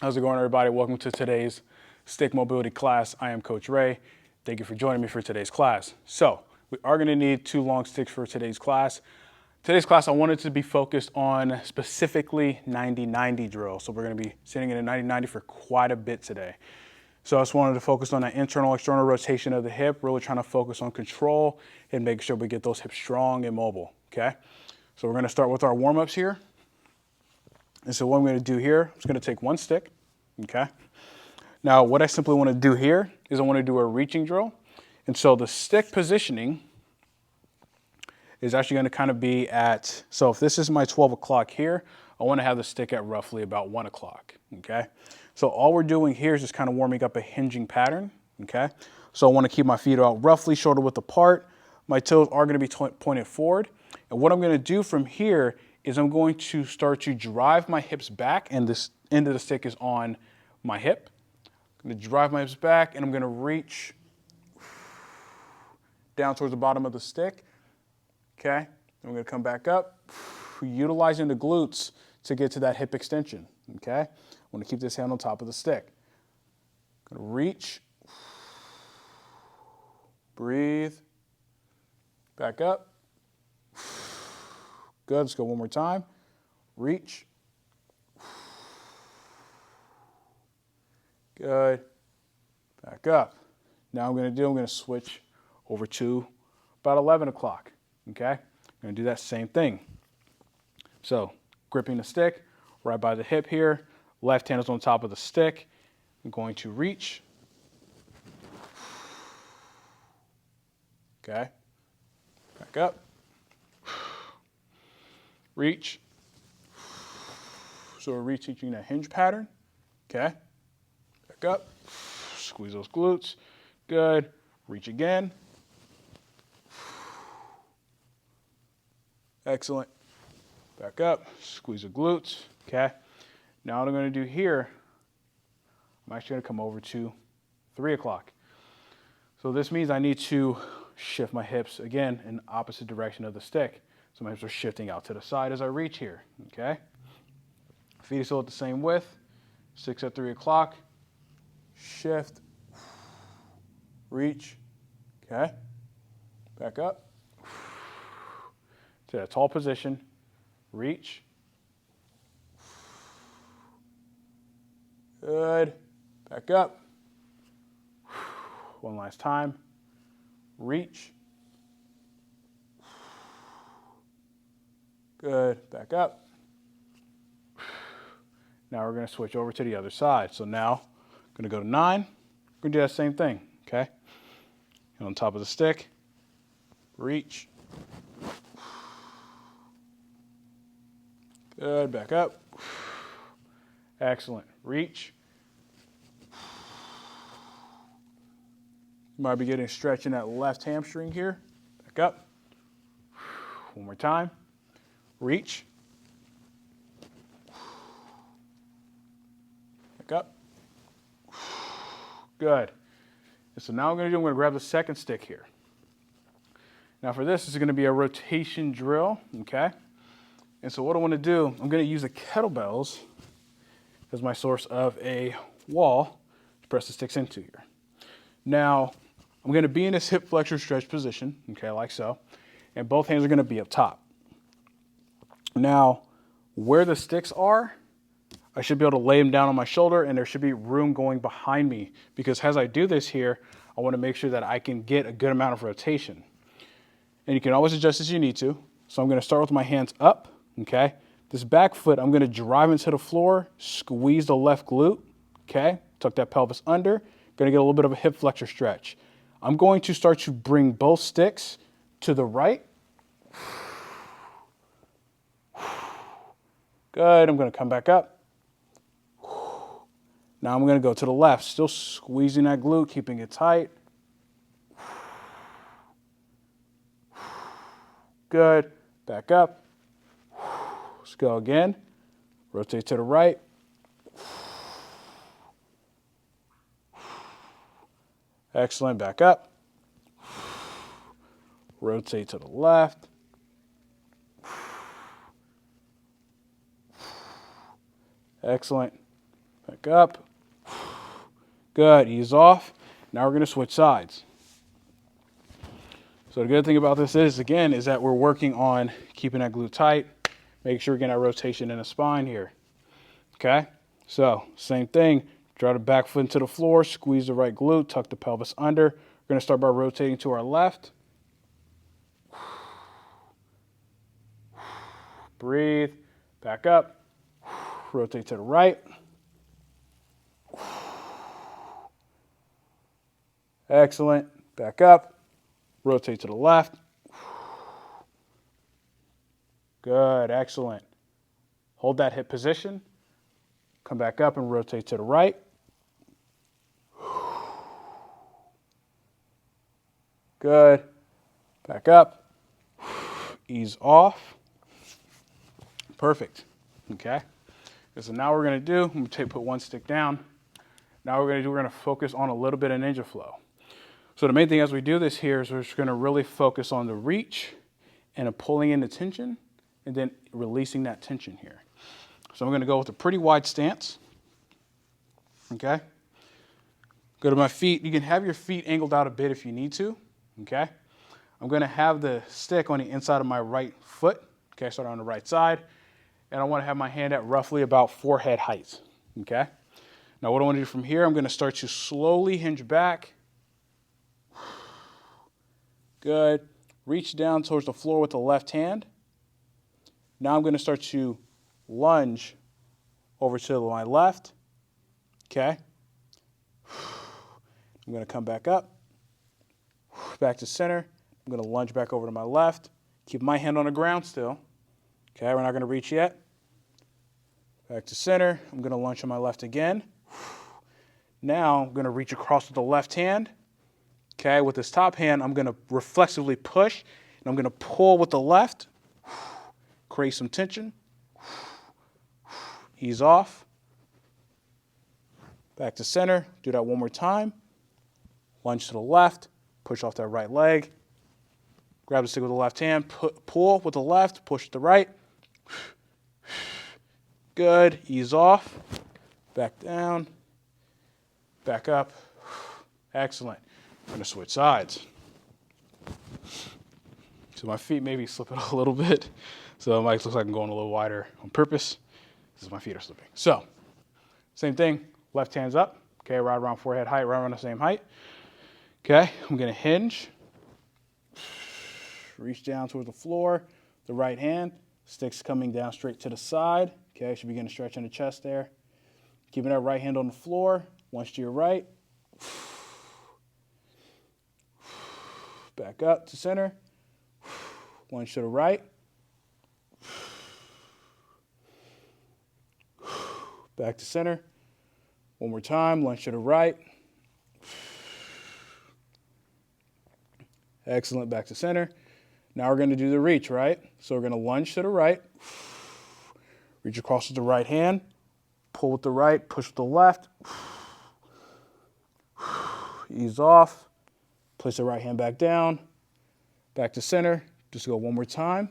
How's it going, everybody? Welcome to today's stick mobility class. I am Coach Ray. Thank you for joining me for today's class. So we are going to need 2 long sticks for today's class. Today's class, I wanted to be focused on specifically 90-90 drill. So we're going to be sitting in a 90-90 for quite a bit today. So I just wanted to focus on that internal, external rotation of the hip, really trying to focus on control and making sure we get those hips strong and mobile, okay? So we're going to start with our warm-ups here. And so what I'm going to do here, I'm just going to take 1 stick, okay? Now, what I simply want to do here is I want to do a reaching drill. And so the stick positioning is actually going to kind of be at, so if this is my 12 o'clock here, I want to have the stick at roughly about 1 o'clock, okay? So all we're doing here is just kind of warming up a hinging pattern, okay? So I want to keep my feet out roughly shoulder width apart. My toes are going to be pointed forward. And what I'm going to do from here is I'm going to start to drive my hips back, and this end of the stick is on my hip. I'm going to drive my hips back, and I'm going to reach down towards the bottom of the stick, okay? I'm going to come back up, utilizing the glutes to get to that hip extension, okay? I want to keep this hand on top of the stick. I'm going to reach, breathe, back up. Good, let's go one more time. Reach. Good. Back up. Now I'm going to switch over to about 11 o'clock, okay? I'm going to do that same thing. So, gripping the stick right by the hip here. Left hand is on top of the stick. I'm going to reach. Okay. Back up. Reach. So we're reteaching that hinge pattern. Okay. Back up. Squeeze those glutes. Good. Reach again. Excellent. Back up. Squeeze the glutes. Okay. Now what I'm going to do here, I'm actually going to come over to 3 o'clock. So this means I need to shift my hips again in the opposite direction of the stick. So my hips are shifting out to the side as I reach here, okay? Feet are still at the same width. 6 at 3 o'clock. Shift. Reach. Okay. Back up. To that tall position. Reach. Good. Back up. One last time. Reach. Good. Back up. Now we're going to switch over to the other side. So now I'm going to go to 9. We're going to do that same thing, okay? And on top of the stick, reach. Good. Back up. Excellent. Reach. You might be getting a stretch in that left hamstring here. Back up. One more time. Reach. Back up. Good. And so now I'm going to grab the second stick here. Now for this is going to be a rotation drill, okay? And so what I want to do, I'm going to use the kettlebells as my source of a wall to press the sticks into here. Now, I'm going to be in this hip flexor stretch position, okay, like so, and both hands are going to be up top. Now, where the sticks are, I should be able to lay them down on my shoulder, and there should be room going behind me, because as I do this here, I want to make sure that I can get a good amount of rotation. And you can always adjust as you need to. So I'm going to start with my hands up, okay? This back foot, I'm going to drive into the floor, squeeze the left glute, okay? Tuck that pelvis under. Going to get a little bit of a hip flexor stretch. I'm going to start to bring both sticks to the right. Good. I'm going to come back up. Now I'm going to go to the left, still squeezing that glute, keeping it tight. Good. Back up. Let's go again. Rotate to the right. Excellent. Back up. Rotate to the left. Excellent. Back back up. Good, ease off. Now we're gonna switch sides. So the good thing about this is, again, is that we're working on keeping that glute tight, making sure we're getting that rotation in the spine here. Okay, so same thing, draw the back foot into the floor, squeeze the right glute, tuck the pelvis under. We're gonna start by rotating to our left. Breathe, back up, rotate to the right. Excellent, back up, rotate to the left. Good, excellent. Hold that hip position. Come back up and rotate to the right. Good. Back up. Ease off. Perfect. Okay. So now we're going to do, I'm going to put one stick down. Now we're going to focus on a little bit of ninja flow. So the main thing as we do this here is we're just going to really focus on the reach and pulling in the tension and then releasing that tension here. So I'm going to go with a pretty wide stance. Okay. Go to my feet. You can have your feet angled out a bit if you need to. Okay. I'm going to have the stick on the inside of my right foot. Okay. Start on the right side. And I want to have my hand at roughly about forehead height. Okay. Now what I want to do from here, I'm going to start to slowly hinge back. Good. Reach down towards the floor with the left hand. Now I'm going to start to lunge over to my left. Okay. I'm going to come back up. Back to center. I'm going to lunge back over to my left. Keep my hand on the ground still. Okay, we're not going to reach yet. Back to center. I'm going to lunge on my left again. Now I'm going to reach across with the left hand. Okay, with this top hand, I'm going to reflexively push, and I'm going to pull with the left. Create some tension. Ease off. Back to center. Do that one more time. Lunge to the left. Push off that right leg. Grab the stick with the left hand. Pull with the left. Push with the right. Good. Ease off. Back down. Back up. Excellent. I'm going to switch sides. So my feet may be slipping a little bit. So it might look like I'm going a little wider on purpose. This is my feet are slipping. So same thing. Left hand's up. Okay, right around forehead height, right around the same height. Okay, I'm going to hinge. Reach down toward the floor. The right hand. Stick's coming down straight to the side. Okay, should begin to stretch in the chest there. Keeping that right hand on the floor. Lunge to your right. Back up to center. Lunge to the right. Back to center. One more time. Lunge to the right. Excellent. Back to center. Now we're going to do the reach, right? So we're going to lunge to the right. Reach across with the right hand. Pull with the right. Push with the left. Ease off. Place the right hand back down. Back to center. Just go one more time.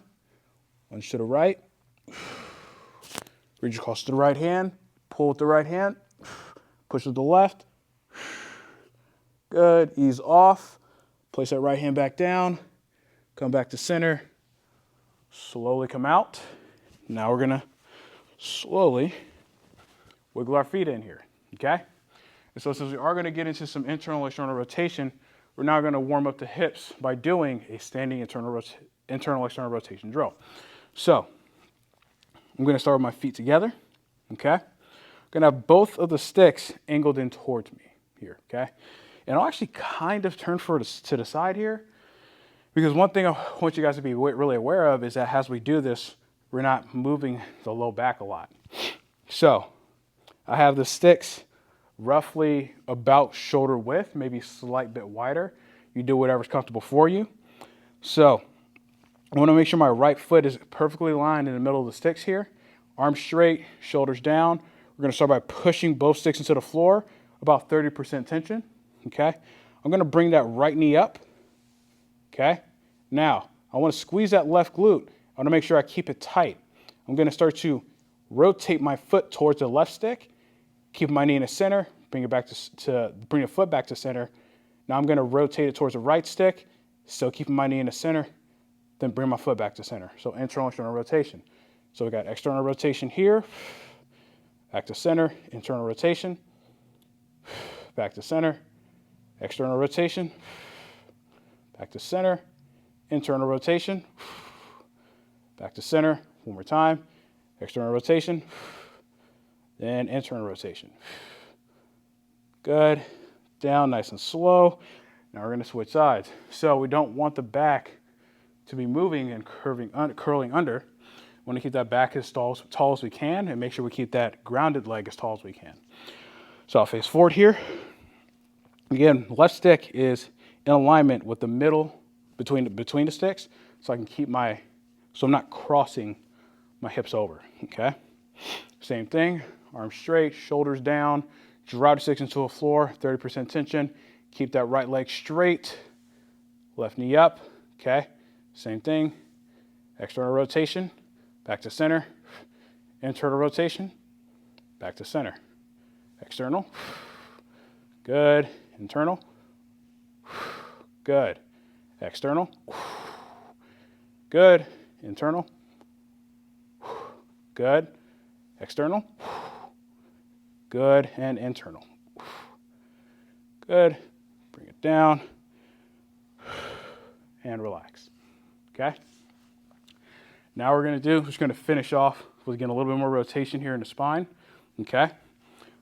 Lunge to the right. Reach across to the right hand. Pull with the right hand. Push with the left. Good. Ease off. Place that right hand back down. Come back to center. Slowly come out. Now we're going to slowly wiggle our feet in here. Okay? And so since we are going to get into some internal external rotation, we're now going to warm up the hips by doing a standing internal external rotation drill. So I'm going to start with my feet together. Okay? I'm going to have both of the sticks angled in towards me here. Okay? And I'll actually kind of turn to the side here, because one thing I want you guys to be really aware of is that as we do this, we're not moving the low back a lot. So I have the sticks roughly about shoulder width, maybe a slight bit wider. You do whatever's comfortable for you. So I want to make sure my right foot is perfectly lined in the middle of the sticks here. Arms straight, shoulders down. We're going to start by pushing both sticks into the floor, about 30% tension. Okay. I'm going to bring that right knee up. Okay. Now I want to squeeze that left glute. I want to make sure I keep it tight. I'm going to start to rotate my foot towards the left stick Keep my knee in the center, bring it back to bring the foot back to center. Now I'm gonna rotate it towards the right stick, still keeping my knee in the center, then bring my foot back to center. So internal, external rotation. So we got external rotation here, back to center, internal rotation, back to center, external rotation, back to center, internal rotation, back to center, one more time, external rotation, then internal rotation. Good, down nice and slow. Now we're gonna switch sides. So we don't want the back to be moving and curling under. We wanna keep that back as tall as we can and make sure we keep that grounded leg as tall as we can. So I'll face forward here. Again, left stick is in alignment with the middle between the sticks, so I can keep so I'm not crossing my hips over, okay? Same thing, arms straight, shoulders down, drive the sticks into the floor, 30% tension, keep that right leg straight, left knee up, okay? Same thing, external rotation, back to center, internal rotation, back to center, external, good, internal, good, external, good, internal, good, external, good, and internal. Good, bring it down, and relax, okay? Now we're just gonna finish off with getting a little bit more rotation here in the spine, okay?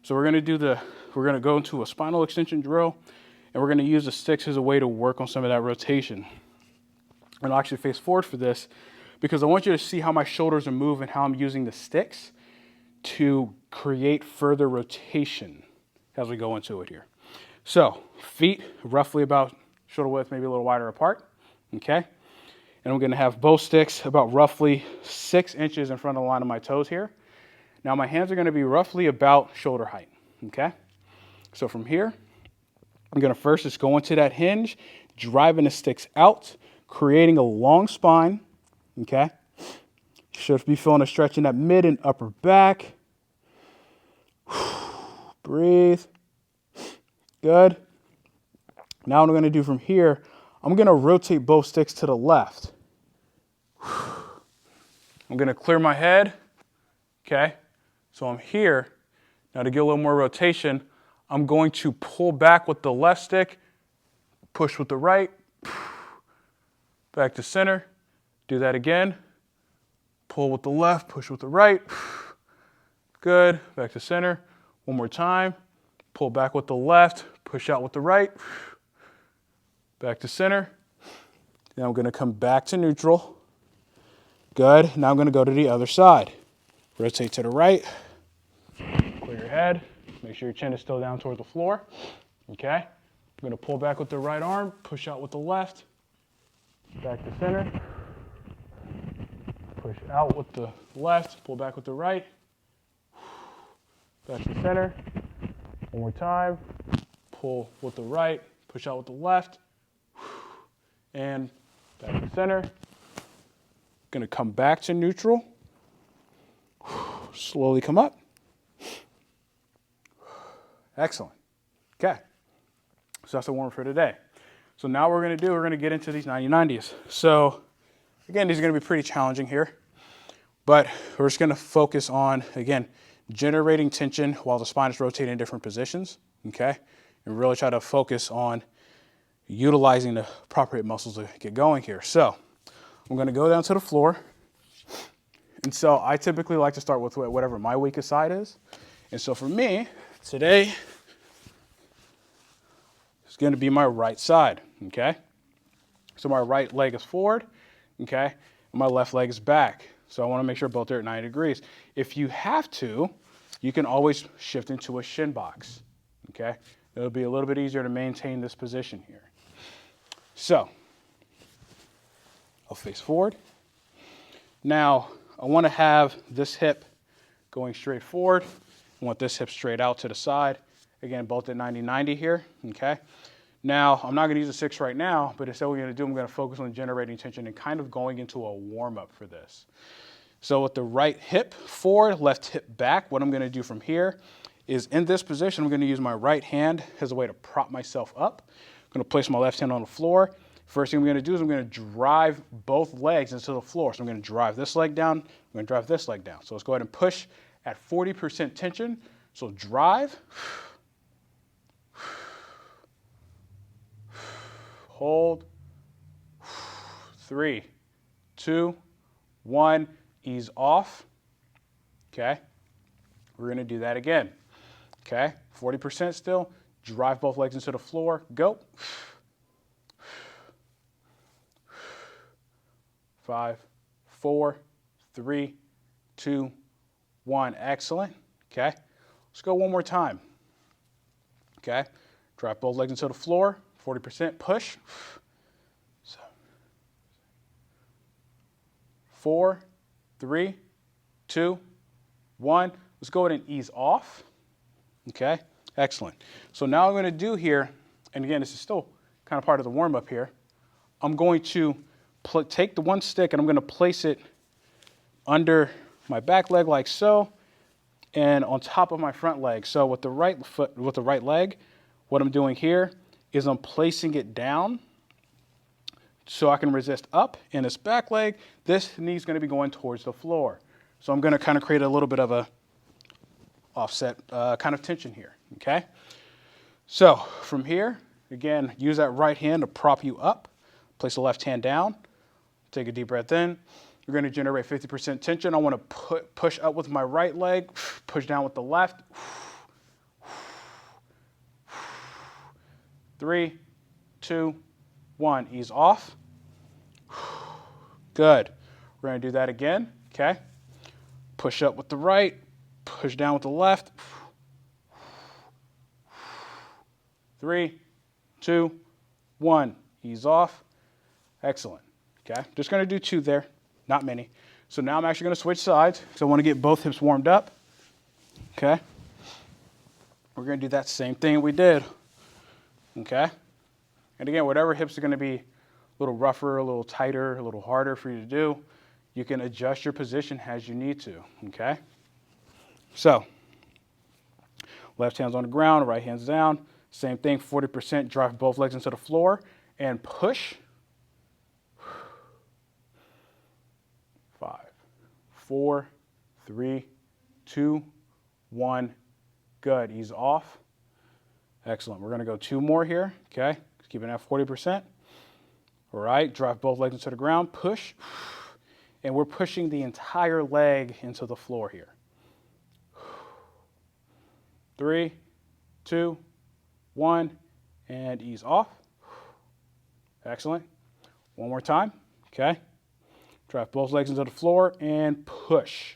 So we're gonna go into a spinal extension drill, and we're gonna use the sticks as a way to work on some of that rotation. And I'll actually face forward for this because I want you to see how my shoulders are moving and how I'm using the sticks to create further rotation as we go into it here. So feet roughly about shoulder width, maybe a little wider apart, okay? And I'm gonna have both sticks about roughly 6 inches in front of the line of my toes here. Now my hands are gonna be roughly about shoulder height, okay? So from here, I'm gonna first just go into that hinge, driving the sticks out, creating a long spine, okay? Should be feeling a stretch in that mid and upper back. Breathe. Good. Now what I'm gonna do from here, I'm gonna rotate both sticks to the left. I'm gonna clear my head, okay? So I'm here. Now to get a little more rotation, I'm going to pull back with the left stick, push with the right, back to center, do that again, pull with the left, push with the right, good, back to center, one more time, pull back with the left, push out with the right, back to center, then I'm gonna come back to neutral, good, now I'm gonna go to the other side, rotate to the right, clear your head, make sure your chin is still down toward the floor, okay, I'm gonna pull back with the right arm, push out with the left, back to center, push out with the left, pull back with the right, back to center, one more time, pull with the right, push out with the left, and back to center. Gonna come back to neutral, slowly come up. Excellent, okay, so that's the warm-up for today. So now what we're gonna get into these 90-90s. So again, these are gonna be pretty challenging here, but we're just gonna focus on, again, generating tension while the spine is rotating in different positions, okay? And really try to focus on utilizing the proper hip muscles to get going here. So I'm gonna go down to the floor. And so I typically like to start with whatever my weakest side is. And so for me, today, it's gonna be my right side, okay? So my right leg is forward, okay? And my left leg is back. So I wanna make sure both are at 90 degrees. If you have to, you can always shift into a shin box, okay? It'll be a little bit easier to maintain this position here. So, I'll face forward. Now, I wanna have this hip going straight forward. I want this hip straight out to the side. Again, both at 90-90 here, okay? Now, I'm not gonna use a 6 right now, but instead what we're gonna do, I'm gonna focus on generating tension and kind of going into a warm-up for this. So with the right hip forward, left hip back, what I'm gonna do from here is in this position, I'm going to use my right hand as a way to prop myself up. I'm going to place my left hand on the floor. First thing I'm going to do is I'm going to drive both legs into the floor. So I'm going to drive this leg down. I'm going to drive this leg down. So let's go ahead and push at 40% tension. So drive. Hold. 3, 2, 1. Ease off. Okay. We're going to do that again. Okay. 40% still. Drive both legs into the floor. Go. 5, 4, 3, 2, 1. Excellent. Okay. Let's go one more time. Okay. Drive both legs into the floor. 40%. Push. 4, 3, 2, 1. Let's go ahead and ease off. Okay. Excellent. So now I'm going to do here, and again, this is still kind of part of the warm-up here. I'm going to take the one stick and I'm going to place it under my back leg like so, and on top of my front leg. So with the right foot, with the right leg, what I'm doing here is I'm placing it down so I can resist up. And this back leg, this knee's going to be going towards the floor. So I'm going to kind of create a little bit of a offset kind of tension here. Okay. So from here, again, use that right hand to prop you up. Place the left hand down. Take a deep breath in. You're going to generate 50% tension. I want to push up with my right leg, push down with the left. 3, 2, 1. Ease off. Good. We're going to do that again. Okay. Push up with the right, push down with the left. 3, 2, 1. Ease off. Excellent. Okay. Just going to do 2 there. Not many. So now I'm actually going to switch sides because I want to get both hips warmed up. Okay. We're going to do that same thing we did. Okay. And again, whatever hips are going to be a little rougher, a little tighter, a little harder for you to do, you can adjust your position as you need to. Okay. So left hand's on the ground, right hand's down. Same thing, 40%. Drive both legs into the floor and push. 5, 4, 3, 2, 1. Good. Ease off. Excellent. We're going to go 2 more here. Okay. Keeping that 40%. All right. Drive both legs into the ground. Push. And we're pushing the entire leg into the floor here. 3, 2, 1. And ease off. Excellent. One more time. Okay. Drive both legs into the floor and push.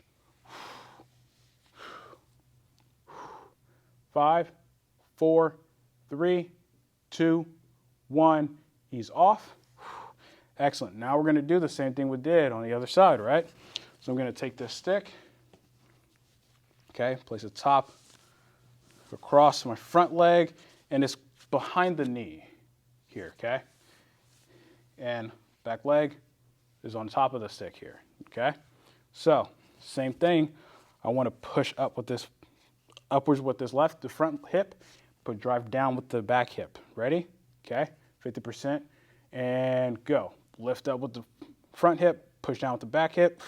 5, 4, 3, 2, 1. Ease off. Excellent. Now we're going to do the same thing we did on the other side, right? So I'm going to take this stick. Okay. Place the top across my front leg, and it's behind the knee here. Okay. And back leg is on top of the stick here. Okay. So same thing. I want to push up with this, upwards with this the front hip, but drive down with the back hip. Ready? Okay. 50%. And go. Lift up with the front hip, push down with the back hip.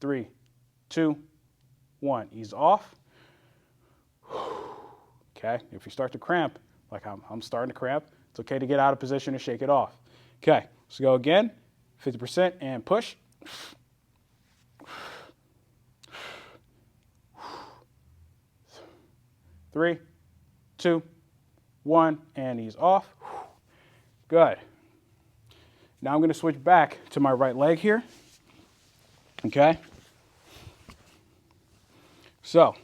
3, 2, 1. Ease off. Okay. If you start to cramp, like I'm starting to cramp, it's okay to get out of position and shake it off. Okay. Let's go again. 50% and push. 3, 2, 1, and ease off. Good. Now I'm going to switch back to my right leg here. Okay. So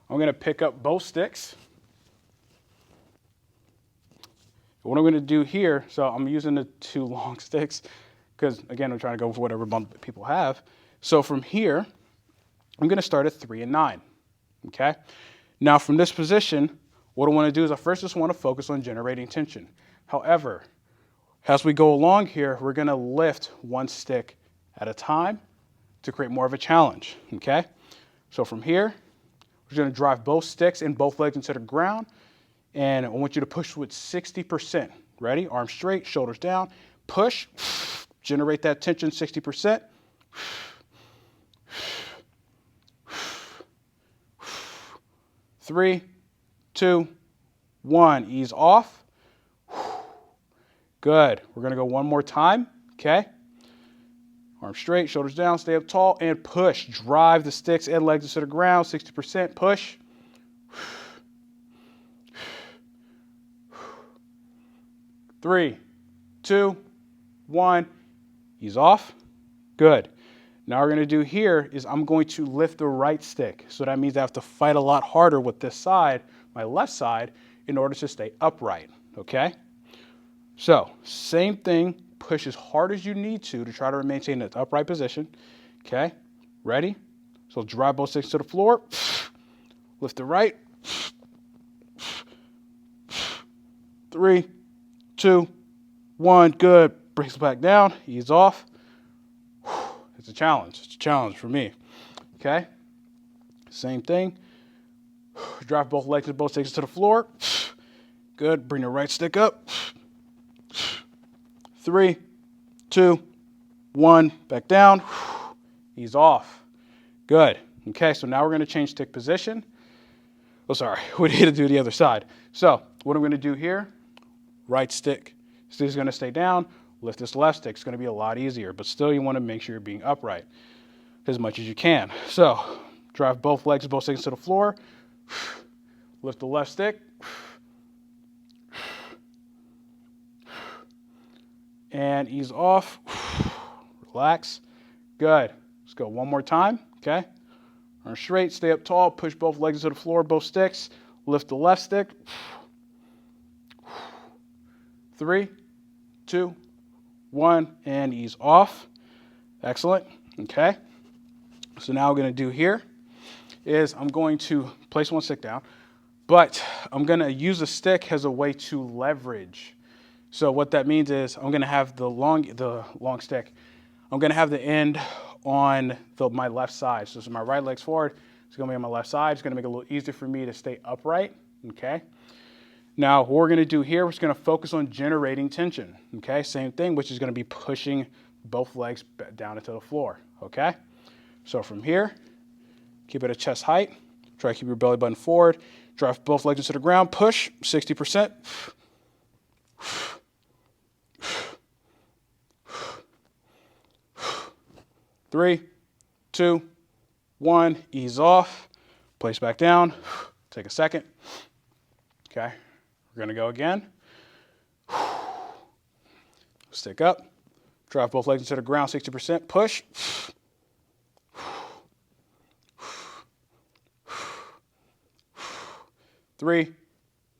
I'm going to pick up both sticks. What I'm going to do here, so I'm using the 2 long sticks because, again, I'm trying to go for whatever bump people have. So from here, I'm going to start at 3 and 9. Okay. Now from this position, what I want to do is I first just want to focus on generating tension. However, as we go along here, we're going to lift one stick at a time. to create more of a challenge, okay? So from here, we're gonna drive both sticks and both legs into the ground, and I want you to push with 60%. Ready? Arms straight, shoulders down, push, generate that tension 60%. 3, 2, 1, ease off. Good. We're gonna go one more time, okay? Arms straight, shoulders down, stay up tall, and push. Drive the sticks and legs into the ground, 60%, push. 3, 2, 1, ease off. Good. Now we're going to do here is I'm going to lift the right stick. So that means I have to fight a lot harder with this side, my left side, in order to stay upright, okay? So same thing, push as hard as you need to try to maintain that upright position, okay? Ready? So drive both sticks to the floor, lift the right, 3, 2, 1, good. Brings it back down, ease off. It's a challenge. It's a challenge for me. Okay? Same thing. Drive both legs and both sticks to the floor. Good. Bring the right stick up. 3, 2, 1, back down. Ease off. Good. Okay, so now we're going to change stick position. Oh, sorry. We need to do the other side. So what I'm going to do here, right stick. Stick is going to stay down. Lift this left stick. It's going to be a lot easier, but still you want to make sure you're being upright as much as you can. So drive both legs, both sticks to the floor. Lift the left stick. And ease off. Relax. Good. Let's go one more time, okay? Arms straight, stay up tall, push both legs to the floor, both sticks. Lift the left stick. 3, 2, 1, and ease off. Excellent. Okay. So now what I'm going to do here is I'm going to place one stick down, but I'm going to use a stick as a way to leverage. So what that means is I'm going to have the long stick. I'm going to have the end on my left side. So my right leg's forward. It's going to be on my left side. It's going to make it a little easier for me to stay upright. Okay. Now, what we're going to do here, we're just going to focus on generating tension, okay? Same thing, which is going to be pushing both legs down into the floor, okay? So from here, keep it at chest height. Try to keep your belly button forward. Drive both legs into the ground. Push, 60%. 3, 2, 1, ease off. Place back down. Take a second. Okay. We're going to go again. Stick up. Drive both legs into the ground, 60%. Push. 3,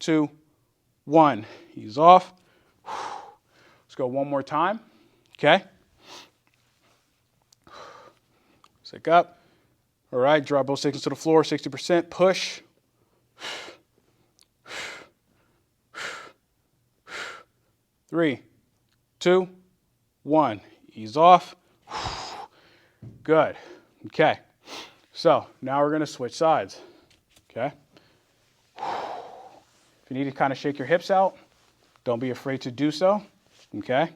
2, 1. Ease off. Let's go one more time. Okay. Stick up. All right. Drive both sticks to the floor, 60%. Push. 3, 2, 1. Ease off. Good. Okay. So now we're going to switch sides. Okay. If you need to kind of shake your hips out, don't be afraid to do so. Okay.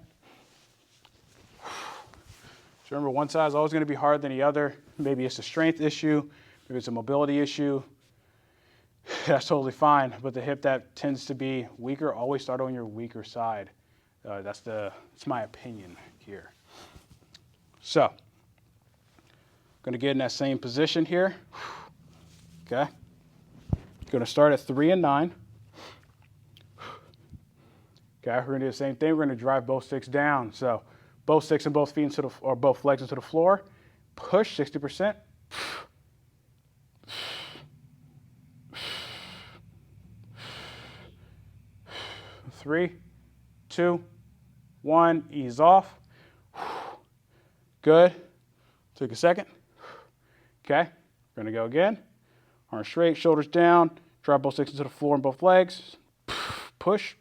So remember, one side is always going to be harder than the other. Maybe it's a strength issue. Maybe it's a mobility issue. That's totally fine. But the hip that tends to be weaker, always start on your weaker side. That's my opinion here. So, going to get in that same position here. Okay. Going to start at 3 and 9. Okay, we're going to do the same thing. We're going to drive both sticks down. So, both sticks and both feet or both legs into the floor. Push 60%. 3, 2, 1, ease off. Good. Took a second. Okay, we're going to go again. Arms straight, shoulders down. Drive both sticks into the floor and both legs. Push.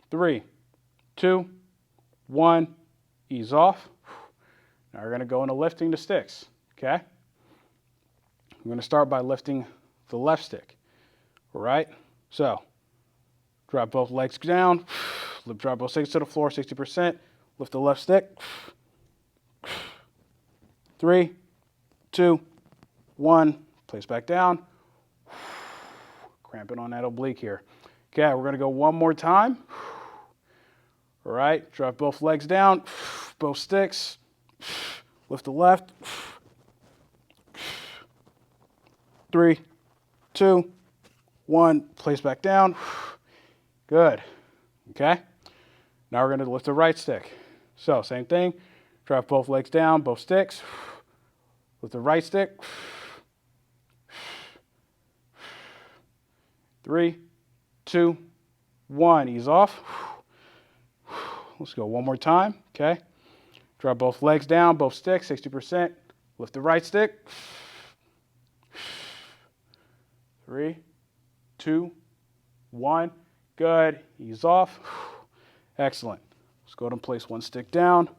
3, 2, 1, ease off. Now we're going to go into lifting the sticks, okay? I'm going to start by lifting the left stick, all right? So, drop both legs down, drop both sticks to the floor, 60%, lift the left stick. 3, 2, 1, place back down. Cramping on that oblique here. Okay, we're going to go one more time. All right, drop both legs down, both sticks, lift the left. 3, 2, 1, place back down. Good. Okay, now we're going to lift the right stick. So, same thing, drop both legs down, both sticks, lift the right stick. 3, 2, 1, ease off. Let's go one more time, okay? Drop both legs down, both sticks, 60%. Lift the right stick. 3, 2, 1, good. Ease off. Excellent. Let's go ahead and place one stick down.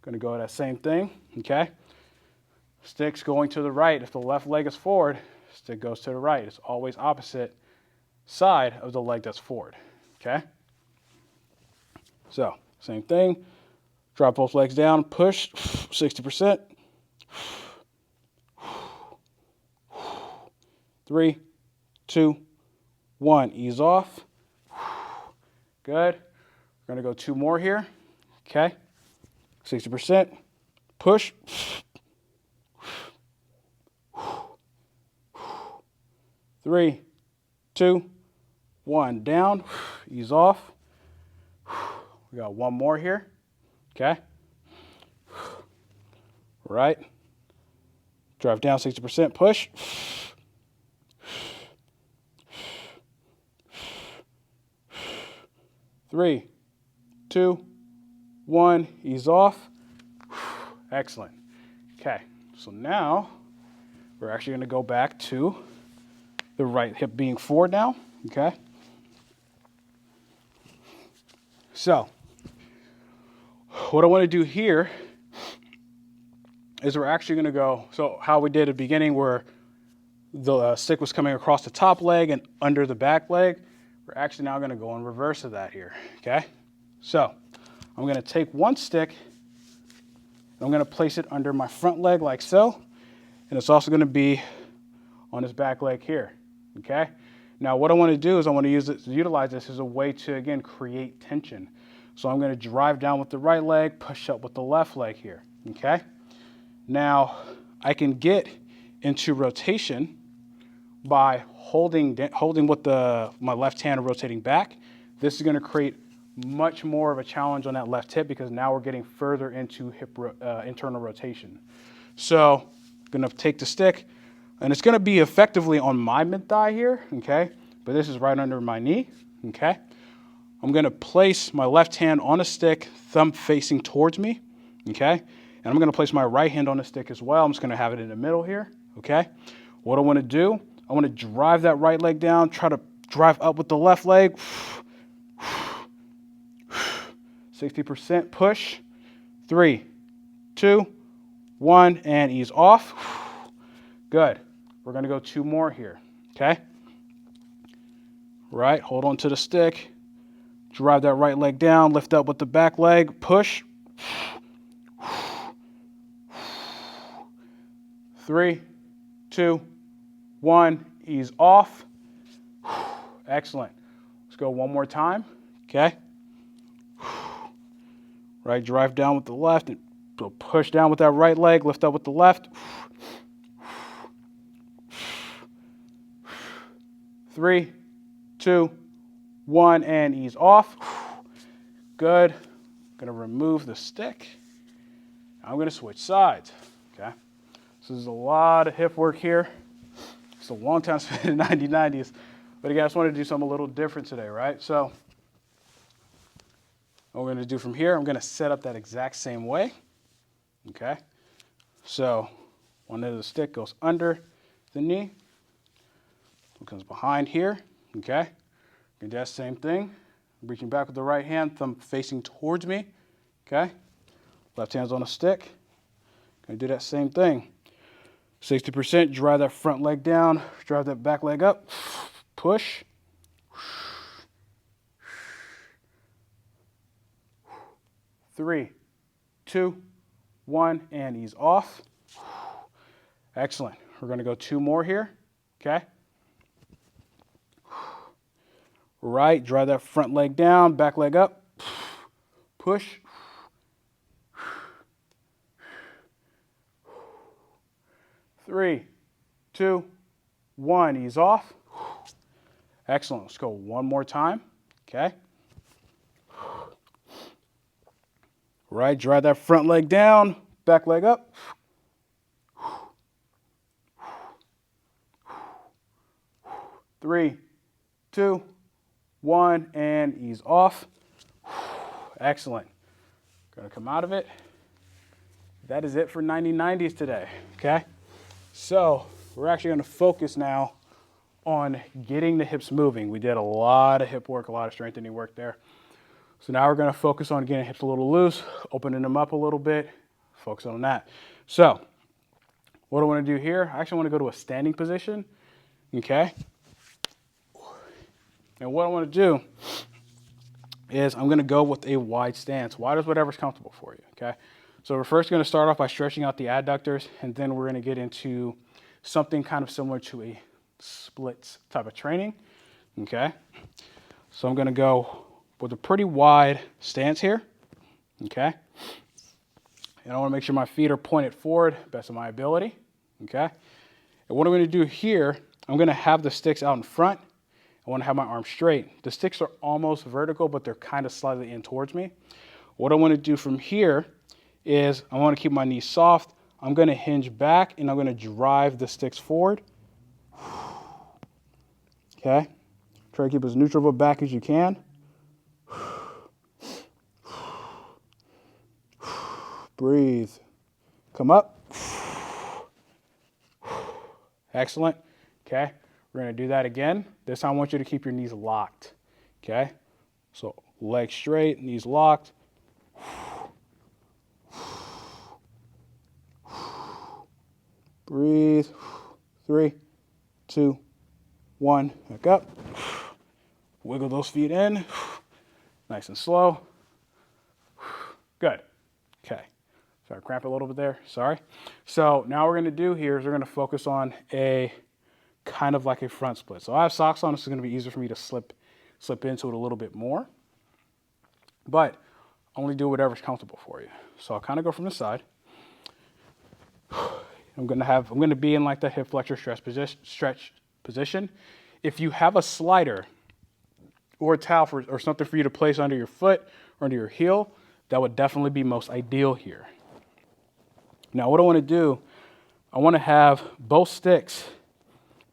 Going to go that same thing, okay? Stick's going to the right. If the left leg is forward, stick goes to the right. It's always opposite side of the leg that's forward, okay? So, same thing. Drop both legs down, push, 60%. 3, 2, 1, ease off. Good. We're going to go 2 more here, okay? 60%, push. 3, 2, 1, down, ease off. We got one more here, okay? Right. Drive down 60%, push. 3, 2, 1, ease off. Excellent. Okay, so now we're actually going to go back to the right hip being forward now, okay? So, what I want to do here is we're actually going to go, so how we did at the beginning where the stick was coming across the top leg and under the back leg, we're actually now going to go in reverse of that here, okay? So, I'm going to take one stick, and I'm going to place it under my front leg like so, and it's also going to be on this back leg here, okay? Now, what I want to do is I want to utilize this as a way to, again, create tension. So I'm going to drive down with the right leg, push up with the left leg here, okay? Now, I can get into rotation by holding with my left hand and rotating back. This is going to create much more of a challenge on that left hip because now we're getting further into hip internal rotation. So I'm going to take the stick, and it's going to be effectively on my mid-thigh here, okay? But this is right under my knee, okay? I'm going to place my left hand on a stick, thumb facing towards me, okay? And I'm going to place my right hand on the stick as well. I'm just going to have it in the middle here, okay? What I want to do, I want to drive that right leg down, try to drive up with the left leg. 60% push. 3, 2, 1, and ease off. Good. We're going to go 2 more here, okay? Right, hold on to the stick. Drive that right leg down, lift up with the back leg, push. 3, 2, 1, ease off. Excellent. Let's go one more time, okay? Right, drive down with the left and push down with that right leg, lift up with the left. 3, 2, 1, and ease off. Good. I'm going to remove the stick. I'm going to switch sides, okay? So there's a lot of hip work here. It's a long time spent in 90s. But again, I just wanted to do something a little different today, right? So what we're going to do from here, I'm going to set up that exact same way, okay? So one end of the stick goes under the knee. It comes behind here, okay? Do that same thing. Reaching back with the right hand, thumb facing towards me, okay? Left hand's on a stick. Gonna do that same thing. 60%, drive that front leg down, drive that back leg up, push. 3, 2, 1, and ease off. Excellent. We're gonna go 2 more here, okay? Right, drive that front leg down, back leg up, push. 3, 2, 1, ease off. Excellent. Let's go one more time, okay? Right, drive that front leg down, back leg up. 3, 2, 1, and ease off. Excellent. Gonna come out of it. That is it for 90-90s today, okay? So we're actually gonna focus now on getting the hips moving. We did a lot of hip work, a lot of strengthening work there. So now we're gonna focus on getting hips a little loose, opening them up a little bit, focus on that. So what I wanna do here, I actually wanna go to a standing position, okay? And what I want to do is I'm going to go with a wide stance. Wide is whatever's comfortable for you, okay? So we're first going to start off by stretching out the adductors, and then we're going to get into something kind of similar to a splits type of training, okay? So I'm going to go with a pretty wide stance here, okay? And I want to make sure my feet are pointed forward, best of my ability, okay? And what I'm going to do here, I'm going to have the sticks out in front. I want to have my arms straight. The sticks are almost vertical, but they're kind of slightly in towards me. What I want to do from here is I want to keep my knees soft. I'm going to hinge back, and I'm going to drive the sticks forward. Okay? Try to keep as neutral of a back as you can. Breathe. Come up. Excellent. Okay? We're going to do that again. This time I want you to keep your knees locked, okay? So legs straight, knees locked. Breathe. 3, 2, 1, back up. Wiggle those feet in. Nice and slow. Good. Okay. Sorry, cramp a little bit there. Sorry. So now what we're going to do here is we're going to focus on a kind of like a front split. So I have socks on, this is going to be easier for me to slip into it a little bit more. But only do whatever's comfortable for you. So I'll kind of go from the side. I'm going to be in like the hip flexor stretch position. If you have a slider or a towel or something for you to place under your foot or under your heel, that would definitely be most ideal here. Now what I want to do, I want to have both sticks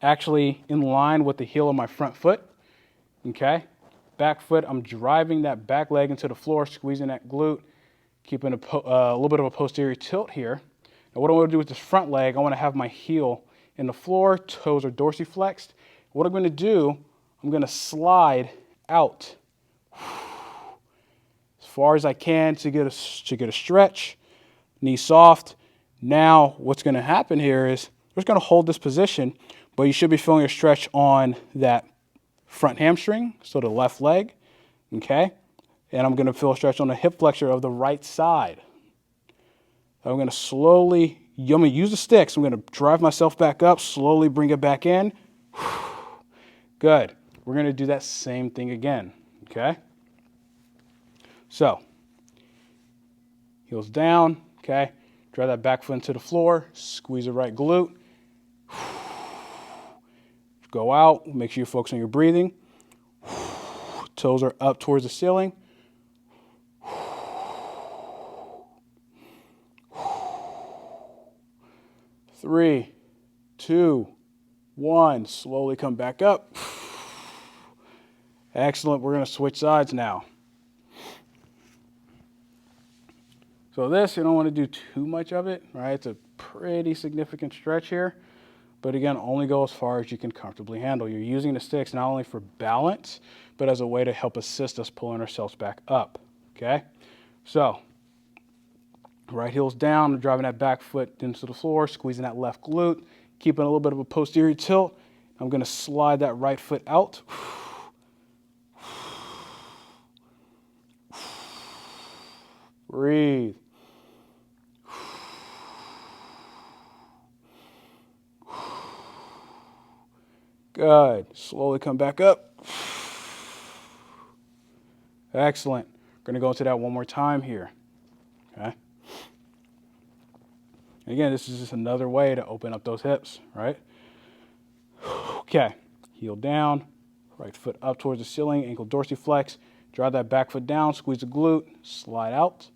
actually in line with the heel of my front foot, okay? Back foot, I'm driving that back leg into the floor, squeezing that glute, keeping a little bit of a posterior tilt here. Now what I want to do with this front leg, I want to have my heel in the floor, toes are dorsiflexed. What I'm going to do, I'm going to slide out as far as I can to get a stretch, knee soft. Now what's going to happen here is we're just going to hold this position, but you should be feeling a stretch on that front hamstring, so the left leg, okay? And I'm going to feel a stretch on the hip flexor of the right side. I'm going to slowly, I'm going to use the sticks. I'm going to drive myself back up, slowly bring it back in. Good. We're going to do that same thing again, okay? So, heels down, okay? Drive that back foot into the floor, squeeze the right glute. Go out, make sure you focus on your breathing. Toes are up towards the ceiling. 3, 2, 1, slowly come back up. Excellent, we're going to switch sides now. So this, you don't want to do too much of it, right? It's a pretty significant stretch here. but again, only go as far as you can comfortably handle. You're using the sticks not only for balance, but as a way to help assist us pulling ourselves back up, okay? So, right heel's down, driving that back foot into the floor, squeezing that left glute, keeping a little bit of a posterior tilt. I'm gonna slide that right foot out. Breathe. Good. Slowly come back up. Excellent. We're going to go into that one more time here. Okay. And again, this is just another way to open up those hips, right? Okay. Heel down, right foot up towards the ceiling, ankle dorsiflex. Drive that back foot down, squeeze the glute, slide out.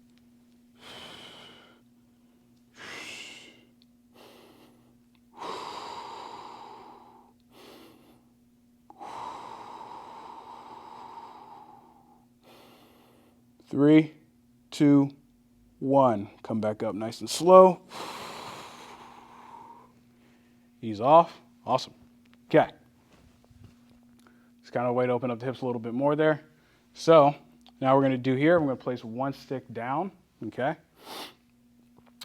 Three, two, one. Come back up nice and slow. Ease off. Awesome. Okay. It's kind of a way to open up the hips a little bit more there. So now we're going to do here, we're going to place one stick down. Okay.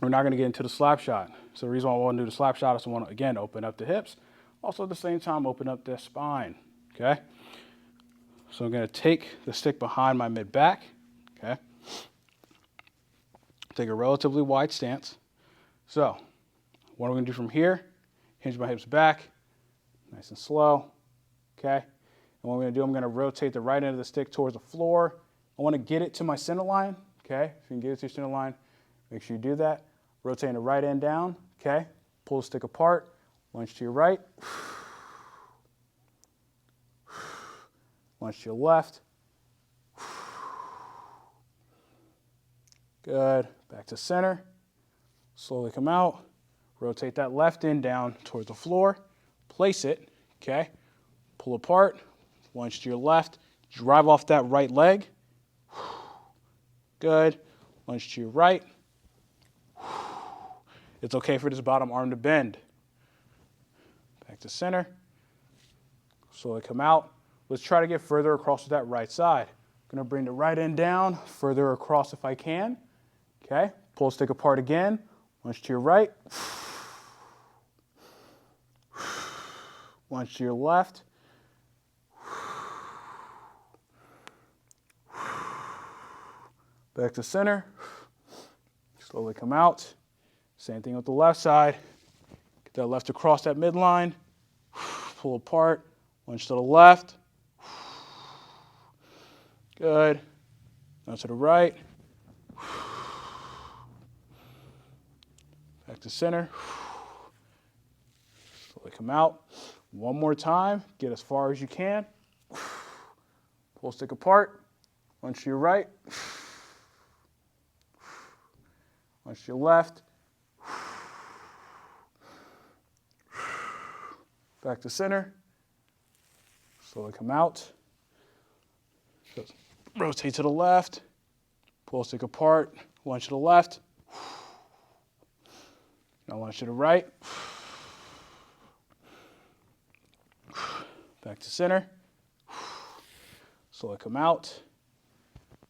We're not going to get into the slap shot. So the reason why I want to do the slap shot is I want to, again, open up the hips. Also at the same time, open up the spine. Okay. So I'm going to take the stick behind my mid back. Okay. Take a relatively wide stance. So what I'm going to do from here, hinge my hips back, nice and slow. Okay. And what I'm going to do, I'm going to rotate the right end of the stick towards the floor. I want to get it to my center line. Okay. If you can get it to your center line, make sure you do that. Rotating the right end down. Okay. Pull the stick apart. Lunge to your right. Lunge to your left. Good. Back to center. Slowly come out. Rotate that left end down towards the floor. Place it. Okay. Pull apart. Lunge to your left. Drive off that right leg. Good. Lunge to your right. It's okay for this bottom arm to bend. Back to center. Slowly come out. Let's try to get further across to that right side. I'm going to bring the right end down, further across if I can. Okay, pull stick apart again, lunge to your right, lunge to your left, back to center, slowly come out. Same thing with the left side. Get that left across that midline, pull apart, lunge to the left. Good. Now to the right. Back to center. Slowly come out. One more time. Get as far as you can. Pull stick apart. Lunge to your right. Lunge to your left. Back to center. Slowly come out. Rotate to the left. Pull stick apart. Lunge to the left. Now lunge to the right. Back to center. Slowly come out.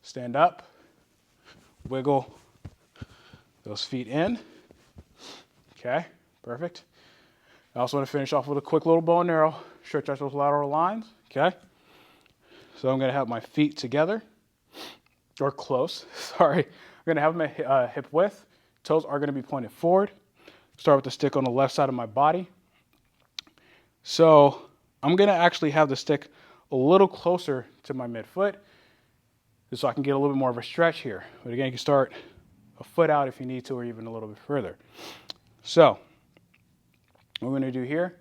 Stand up. Wiggle those feet in. Okay, perfect. I also want to finish off with a quick little bow and arrow. Stretch out those lateral lines. Okay. So I'm going to have my feet together, or close, sorry. I'm going to have my hip width. Toes are going to be pointed forward. Start with the stick on the left side of my body. So I'm going to actually have the stick a little closer to my midfoot, so I can get a little bit more of a stretch here. But again, you can start a foot out if you need to, or even a little bit further. So what we're going to do here,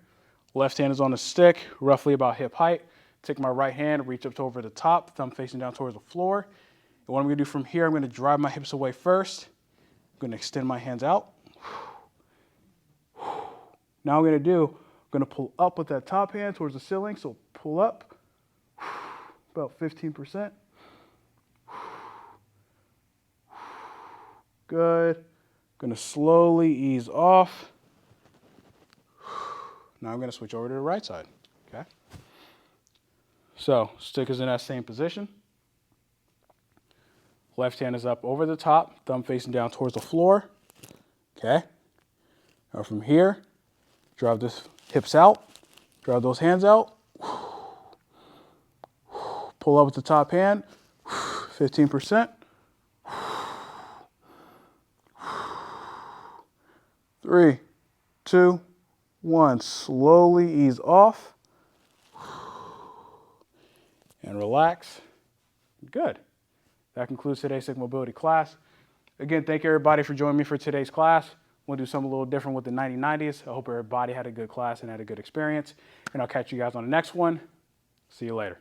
left hand is on the stick, roughly about hip height. Take my right hand, reach up to over the top, thumb facing down towards the floor. And what I'm going to do from here, I'm going to drive my hips away first. I'm going to extend my hands out. Now I'm going to pull up with that top hand towards the ceiling. So pull up, about 15%. Good. Going to slowly ease off. Now I'm going to switch over to the right side. Okay. So stick is in that same position. Left hand is up over the top, thumb facing down towards the floor. Okay. Now from here, drive the hips out, drive those hands out. Pull up with the top hand, 15%. 3, 2, 1. Slowly ease off and relax. Good. That concludes today's stick mobility class. Again, thank you everybody for joining me for today's class. We'll do something a little different with the 90/90s. I hope everybody had a good class and had a good experience. And I'll catch you guys on the next one. See you later.